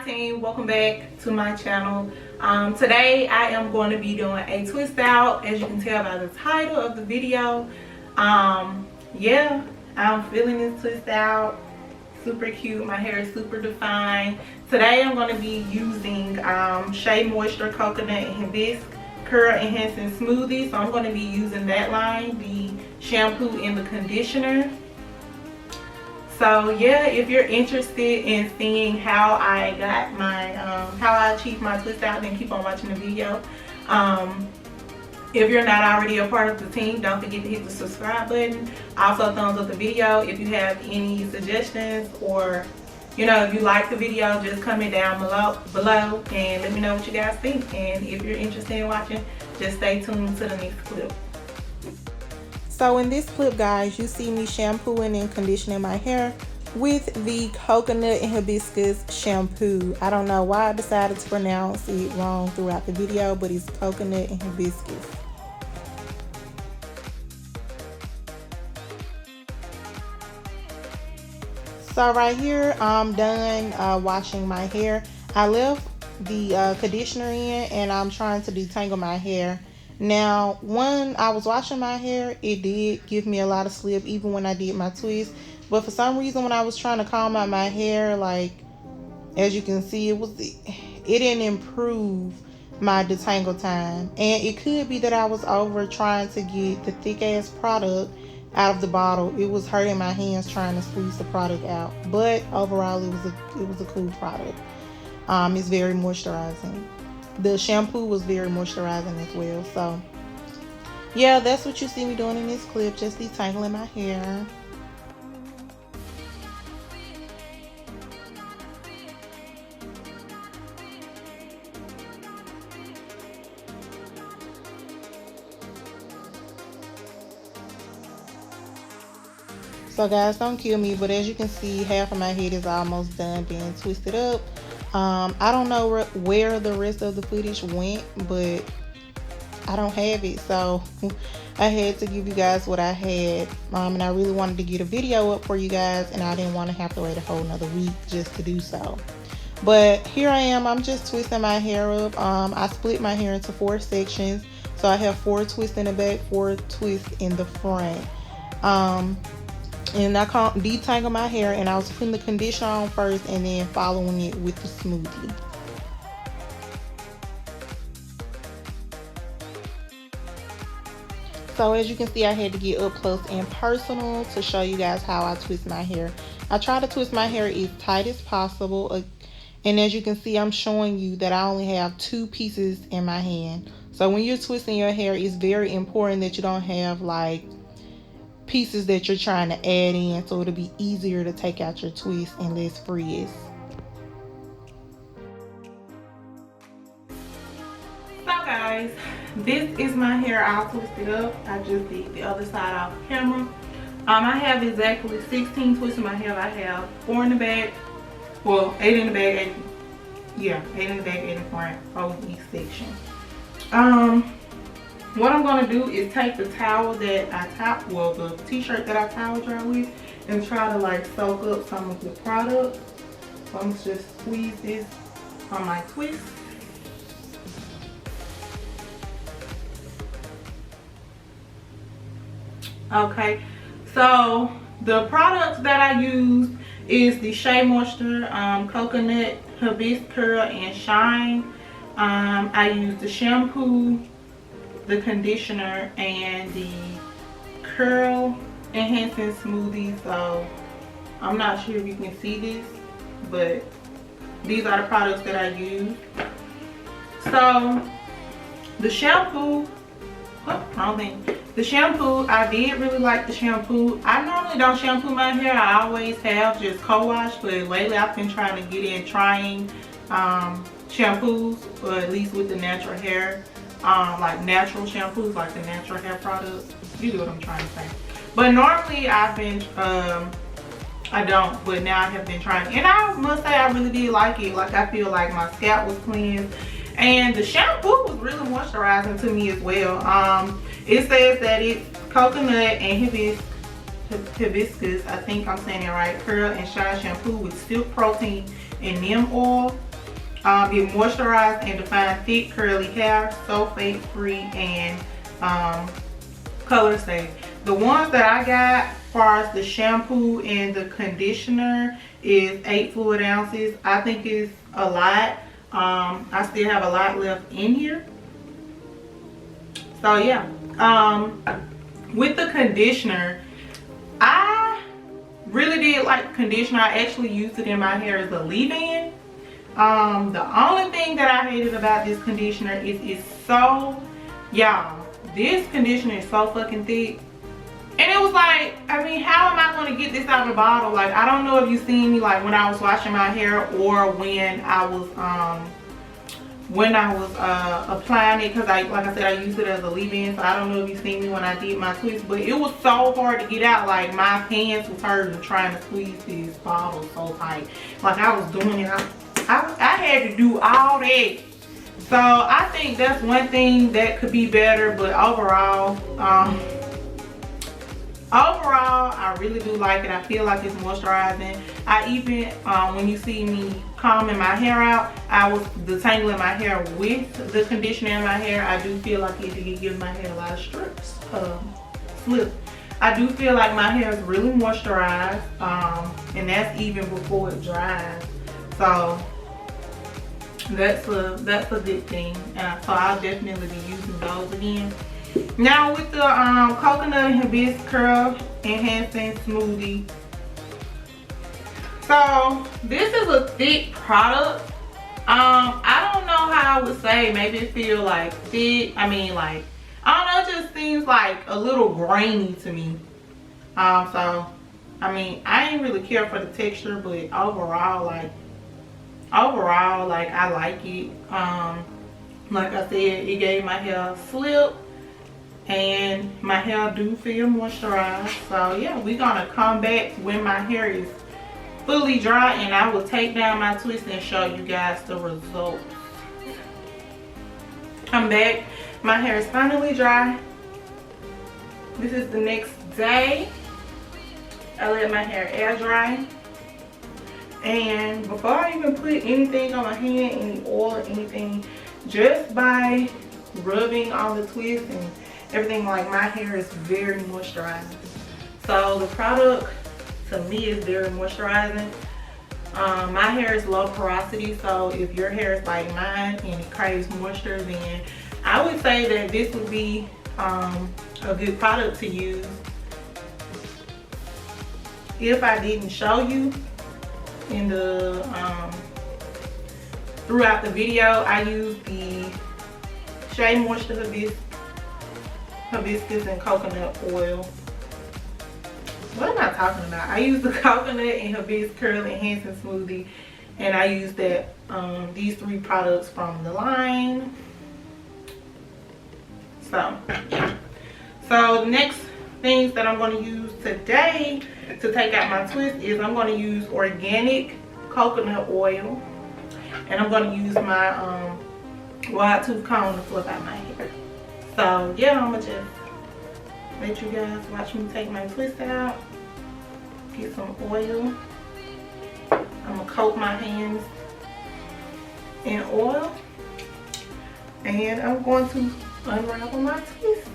team, welcome back to my channel. Today I am going to be doing a twist out, as you can tell by the title of the video. Yeah, I'm feeling this twist out. Super cute. My hair is super defined. Today I'm going to be using Shea Moisture Coconut and Hibiscus Curl Enhancing Smoothie. So I'm going to be using that line, the shampoo and the conditioner. So yeah, if you're interested in seeing how I got my how I achieved my twist out, then keep on watching the video. If you're not already a part of the team, don't forget to hit the subscribe button. Also thumbs up the video. If you have any suggestions, or if you like the video, just comment down below and let me know what you guys think. And if you're interested in watching, just stay tuned to the next clip. So in this clip, guys, you see me shampooing and conditioning my hair with the coconut and hibiscus shampoo. I don't know why I decided to pronounce it wrong throughout the video, but it's coconut and hibiscus. So right here, I'm done washing my hair. I left the conditioner in and I'm trying to detangle my hair. Now, when I was washing my hair, it did give me a lot of slip even when I did my twist. But for some reason, when I was trying to comb out my hair, like, as you can see, it didn't improve my detangle time. And it could be that I was over trying to get the thick ass product out of the bottle. It was hurting my hands trying to squeeze the product out. But overall, it was a cool product. It's very moisturizing. The shampoo was very moisturizing as well. So yeah, that's what you see me doing in this clip, just detangling my hair. So guys, don't kill me, but as you can see, half of my head is almost done being twisted up. I don't know where the rest of the footage went, but I don't have it, so I had to give you guys what I had. And I really wanted to get a video up for you guys, and I didn't want to have to wait a whole another week just to do so. But here I am, I'm just twisting my hair up. I split my hair into 4 sections, so I have 4 twists in the back, 4 twists in the front. And I can't detangle my hair, and I was putting the conditioner on first and then following it with the smoothie. So as you can see, I had to get up close and personal to show you guys how I twist my hair. I try to twist my hair as tight as possible. And as you can see, I'm showing you that I only have 2 pieces in my hand. So when you're twisting your hair, it's very important that you don't have like pieces that you're trying to add in, so it'll be easier to take out your twist and less frizz. So guys, this is my hair all twisted up. I just did the other side off camera. I have exactly 16 twists in my hair. I have 4 in the back, well 8 in the back, 8 in the back, 8 in the front, over each section. What I'm going to do is take the towel that the t-shirt that I towel dry with, and try to like soak up some of the product. So I'm going to just squeeze this on my twist. Okay, so the products that I use is the Shea Moisture Coconut Hibiscus Curl and Shine. I use the shampoo, the conditioner, and the curl enhancing smoothie. So I'm not sure if you can see this, but these are the products that I use. So the shampoo, I did really like the shampoo. I normally don't shampoo my hair. I always have just co-wash, but lately I've been trying to get in trying shampoos, or at least with the natural hair. Like natural shampoos, like the natural hair products. You know what I'm trying to say. But normally I've been, I don't, but now I have been trying. And I must say I really did like it. Like I feel like my scalp was cleansed. And the shampoo was really moisturizing to me as well. It says that it's coconut and hibiscus, I think I'm saying it right, curl and shine shampoo with silk protein and neem oil. It moisturizes and defines thick curly hair, sulfate free, and color safe. The ones that I got as far as the shampoo and the conditioner is 8 fluid ounces. I think it's a lot. I still have a lot left in here. So yeah, with the conditioner, I really did like the conditioner. I actually used it in my hair as a leave-in. The only thing that I hated about this conditioner is it's so, y'all, this conditioner is so fucking thick. And it was like, I mean, how am I going to get this out of the bottle? Like, I don't know if you seen me like when I was washing my hair or when I was applying it, because like I said, I used it as a leave-in. So I don't know if you seen me when I did my twist, but it was so hard to get out. Like, my hands was hurting trying to squeeze this bottle so tight. Like, I was doing it, I had to do all that. So I think that's one thing that could be better. But overall, I really do like it. I feel like it's moisturizing. I even, when you see me combing my hair out, I was detangling my hair with the conditioner in my hair. I do feel like it did give my hair a lot of strips, slip. I do feel like my hair is really moisturized, and that's even before it dries. So that's a good thing. So I'll definitely be using those again. Now with the coconut and hibiscus curl enhancing smoothie. So this is a thick product. I don't know how I would say. Maybe it feel like thick. I mean, like, I don't know, it just seems like a little grainy to me. So I mean, I ain't really care for the texture, but overall, like I like it. Like I said, it gave my hair a slip, and my hair do feel moisturized. So yeah, we're gonna come back when my hair is fully dry, and I will take down my twist and show you guys the results. I'm back. My hair is finally dry. This is the next day. I let my hair air dry. And before I even put anything on my hand, any oil or anything, just by rubbing on the twist and everything, like, my hair is very moisturizing. So the product to me is very moisturizing. My hair is low porosity, so if your hair is like mine and it craves moisture, then I would say that this would be a good product to use. If I didn't show you in the throughout the video, I used the Shea Moisture hibiscus and coconut oil. What am I talking about? I used the coconut and hibiscus curl enhancing smoothie, and I used that these 3 products from the line. So yeah. So the next things that I'm going to use today to take out my twist is I'm going to use organic coconut oil, and I'm going to use my wide tooth comb to flip out my hair. So yeah, I'm gonna just let you guys watch me take my twist out. Get some oil. I'm gonna coat my hands in oil, and I'm going to unravel my twist.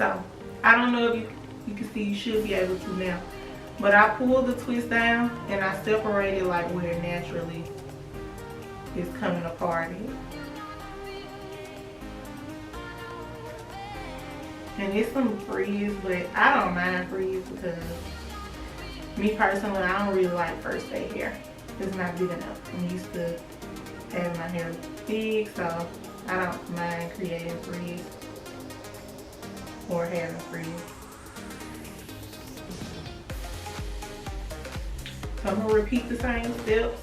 So I don't know if you can see, you should be able to now. But I pulled the twist down and I separated like where it naturally is coming apart in. And it's some frizz, but I don't mind frizz because me personally, I don't really like first day hair. It's not big enough. I'm used to having my hair big, so I don't mind creating frizz or having frizz. So I'm gonna repeat the same steps.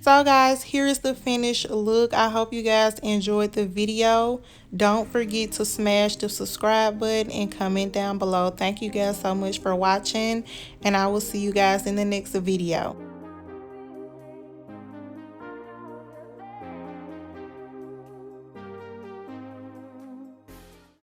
So guys, here is the finished look. I hope you guys enjoyed the video. Don't forget to smash the subscribe button and comment down below. Thank you guys so much for watching, and I will see you guys in the next video.